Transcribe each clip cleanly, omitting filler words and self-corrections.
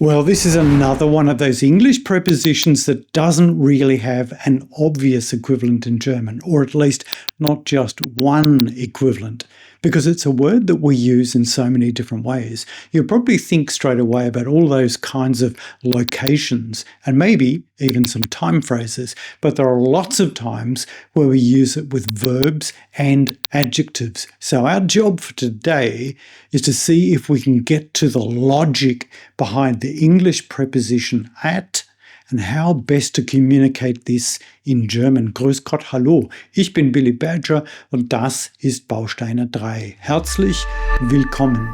Well, this is another one of those English prepositions that doesn't really have an obvious equivalent in German, or at least not just one equivalent, because it's a word that we use in so many different ways. You'll probably think straight away about all those kinds of locations and maybe even some time phrases, but there are lots of times where we use it with verbs and adjectives. So our job for today is to see if we can get to the logic behind the English preposition at and how best to communicate this in German. Grüß Gott, hallo, ich bin Billy Badger und das ist Bausteine 3. Herzlich willkommen.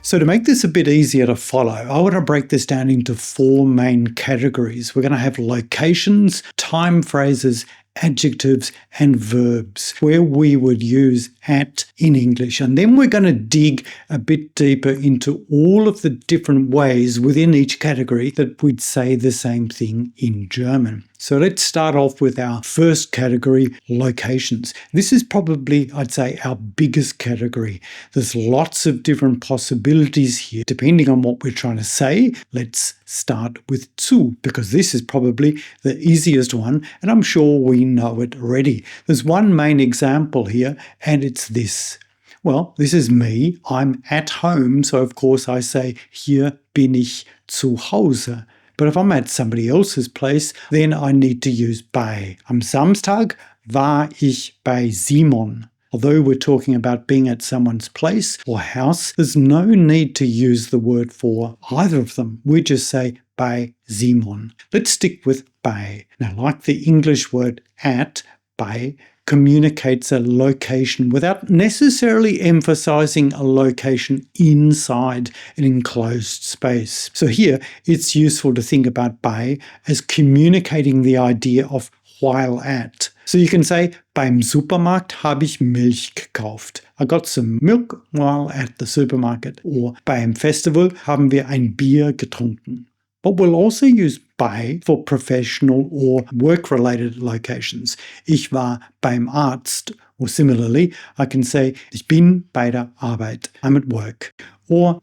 So to make this a bit easier to follow, I want to break this down into 4 main categories. We're going to have locations, time phrases, adjectives and verbs where we would use at in English. And then we're going to dig a bit deeper into all of the different ways within each category that we'd say the same thing in German. So let's start off with our first category, locations. This is probably, I'd say, our biggest category. There's lots of different possibilities here, depending on what we're trying to say. Let's start with zu, because this is probably the easiest one, and I'm sure we know it already. There's one main example here, and it's this. Well, this is me. I'm at home, so of course I say, hier bin ich zu Hause. But if I'm at somebody else's place, then I need to use bei. Am Samstag war ich bei Simon. Although we're talking about being at someone's place or house, there's no need to use the word for either of them. We just say bei Simon. Let's stick with bei. Now, like the English word at, bei communicates a location without necessarily emphasizing a location inside an enclosed space. So here, it's useful to think about bei as communicating the idea of while at. So you can say, beim Supermarkt habe ich Milch gekauft. I got some milk while at the supermarket. Or beim Festival haben wir ein Bier getrunken. But we'll also use bei for professional or work-related locations. Ich war beim Arzt. Or similarly, I can say, ich bin bei der Arbeit. I'm at work. Or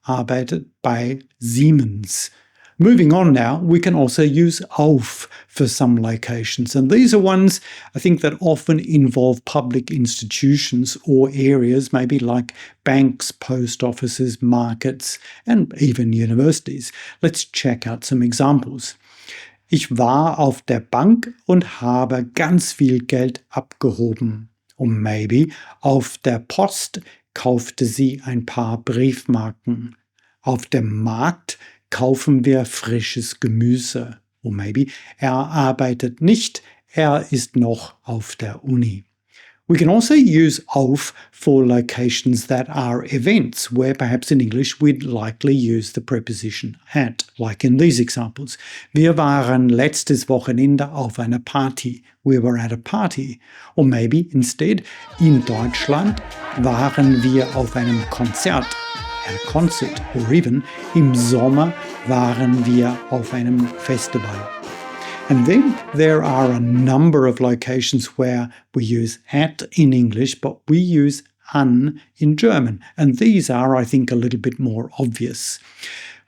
arbeitet bei Siemens. Moving on now, we can also use auf for some locations. And these are ones I think that often involve public institutions or areas, maybe like banks, post offices, markets, and even universities. Let's check out some examples. Ich war auf der Bank und habe ganz viel Geld abgehoben. Or maybe auf der Post kaufte sie ein paar Briefmarken. Auf dem Markt kaufen wir frisches Gemüse. Or maybe arbeitet nicht, ist noch auf der Uni. We can also use auf for locations that are events, where perhaps in English we'd likely use the preposition at, like in these examples. Wir waren letztes Wochenende auf einer Party. We were at a party. Or maybe instead, in Deutschland waren wir auf einem Konzert. A concert, or even im Sommer waren wir auf einem Festival. And then there are a number of locations where we use at in English, but we use an in German. And these are, I think, a little bit more obvious.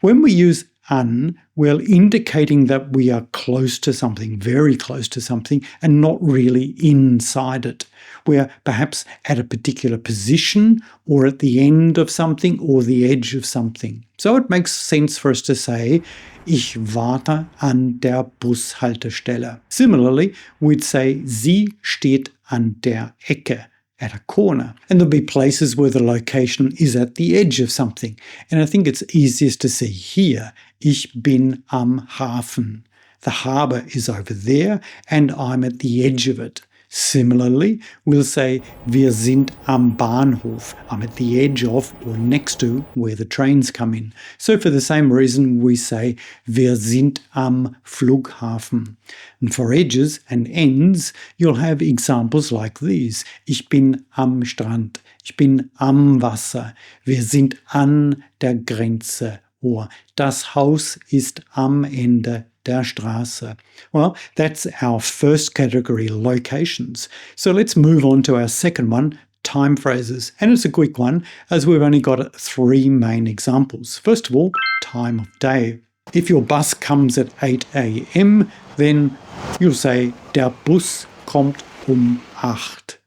When we use an, we're indicating that we are close to something, very close to something, and not really inside it. We're perhaps at a particular position or at the end of something or the edge of something. So it makes sense for us to say, ich warte an der Bushaltestelle. Similarly, we'd say, sie steht an der Ecke, at a corner. And there'll be places where the location is at the edge of something. And I think it's easiest to see here. Ich bin am Hafen. The harbour is over there and I'm at the edge of it. Similarly, we'll say, wir sind am Bahnhof. I'm at the edge of or next to where the trains come in. So for the same reason, we say, wir sind am Flughafen. And for edges and ends, you'll have examples like these. Ich bin am Strand. Ich bin am Wasser. Wir sind an der Grenze. Or das Haus ist am Ende der Straße. Well, that's our first category, locations. So let's move on to our second one, time phrases, and it's a quick one as we've only got 3 main examples. First of all, time of day. If your bus comes at 8 a.m., then you'll say, der Bus kommt 8.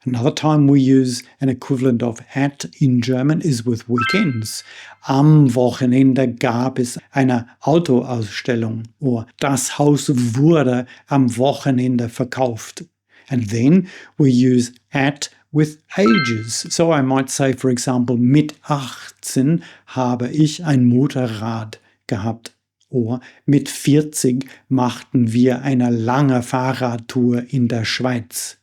Another time we use an equivalent of at in German is with weekends. Am Wochenende gab es eine Autoausstellung, or das Haus wurde am Wochenende verkauft. And then we use at with ages. So I might say, for example, mit 18 habe ich ein Motorrad gehabt. Or mit 40 machten wir eine lange Fahrradtour in der Schweiz.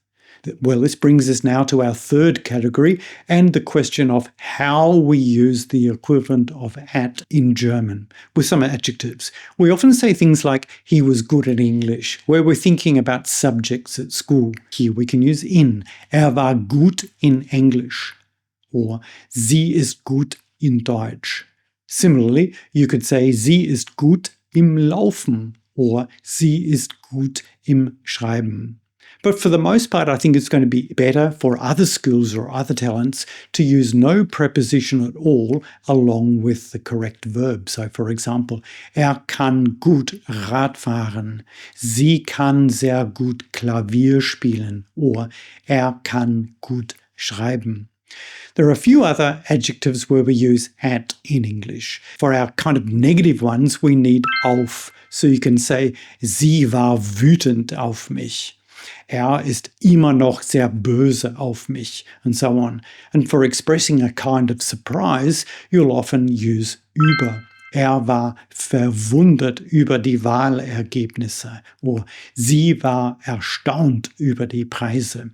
Well, this brings us now to our third category and the question of how we use the equivalent of at in German with some adjectives. We often say things like, he was good at English, where we're thinking about subjects at school. Here we can use in. Er war gut in Englisch. Or sie ist gut in Deutsch. Similarly, you could say, sie ist gut im Laufen. Or sie ist gut im Schreiben. But for the most part, I think it's going to be better for other skills or other talents to use no preposition at all along with the correct verb. So, for example, er kann gut Rad fahren. Sie kann sehr gut Klavier spielen. Or er kann gut schreiben. There are a few other adjectives where we use at in English. For our kind of negative ones, we need auf. So you can say, sie war wütend auf mich. Er ist immer noch sehr böse auf mich, and so on. And for expressing a kind of surprise, you'll often use ÜBER. Er war verwundert über die Wahlergebnisse, or sie war erstaunt über die Preise.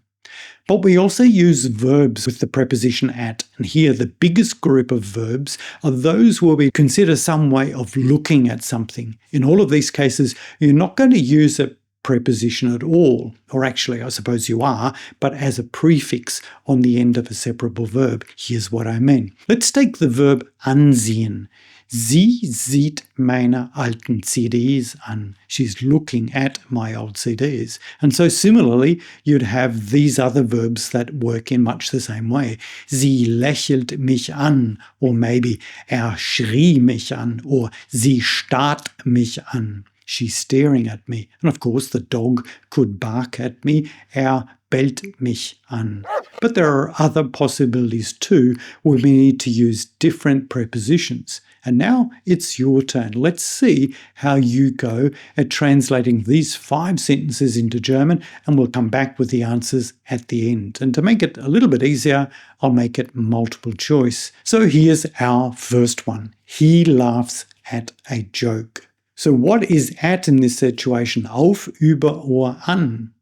But we also use verbs with the preposition at, and here the biggest group of verbs are those where we consider some way of looking at something. In all of these cases, you're not going to use a preposition at all, or actually I suppose you are, but as a prefix on the end of a separable verb. Here's what I mean. Let's take the verb ansehen. Sie sieht meine alten CDs an. She's looking at my old CDs. And so similarly, you'd have these other verbs that work in much the same way. Sie lächelt mich an, or maybe er schrie mich an, or sie starrt mich an. She's staring at me. And of course, the dog could bark at me. Er bellt mich an. But there are other possibilities too where we need to use different prepositions. And now it's your turn. Let's see how you go at translating these 5 sentences into German, and we'll come back with the answers at the end. And to make it a little bit easier, I'll make it multiple choice. So here's our first one. He laughs at a joke. So what is at in this situation? Auf, über, or an?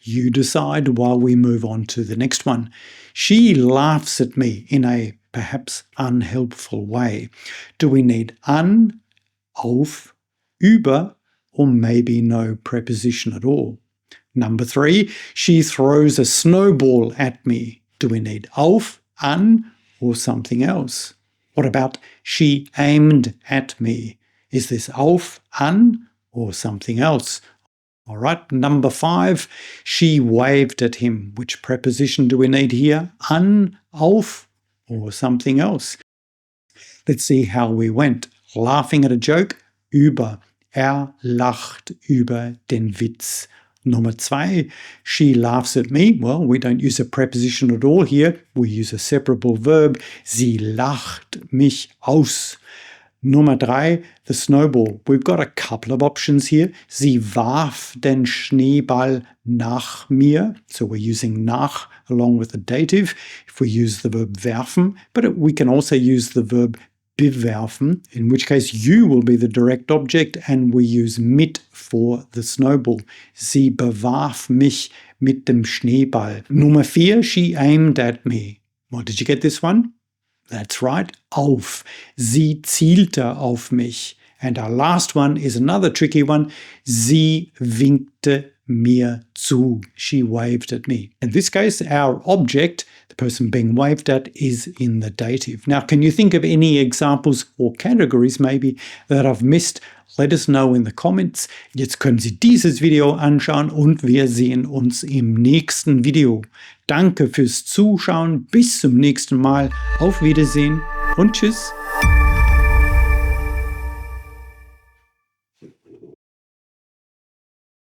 You decide while we move on to the next one. She laughs at me in a perhaps unhelpful way. Do we need an, auf, über, or maybe no preposition at all? Number 3, she throws a snowball at me. Do we need auf, an, or something else? What about she aimed at me? Is this auf, an, or something else? All right, number 5, she waved at him. Which preposition do we need here? An, auf, or something else? Let's see how we went. Laughing at a joke, über. Er lacht über den Witz. Number 2, she laughs at me. Well, we don't use a preposition at all here. We use a separable verb. Sie lacht mich aus. Nummer 3, the snowball. We've got a couple of options here. Sie warf den Schneeball nach mir. So we're using nach along with the dative if we use the verb werfen. But we can also use the verb bewerfen, in which case you will be the direct object and we use mit for the snowball. Sie bewarf mich mit dem Schneeball. Nummer 4, she aimed at me. Well, did you get this one? That's right, auf. Sie zielte auf mich. And our last one is another tricky one. Sie winkte mir zu. She waved at me. In this case, our object, the person being waved at, is in the dative. Now, can you think of any examples or categories maybe that I've missed? Let us know in the comments. Jetzt können Sie dieses Video anschauen und wir sehen uns im nächsten Video. Danke fürs Zuschauen, bis zum nächsten Mal, auf Wiedersehen und tschüss.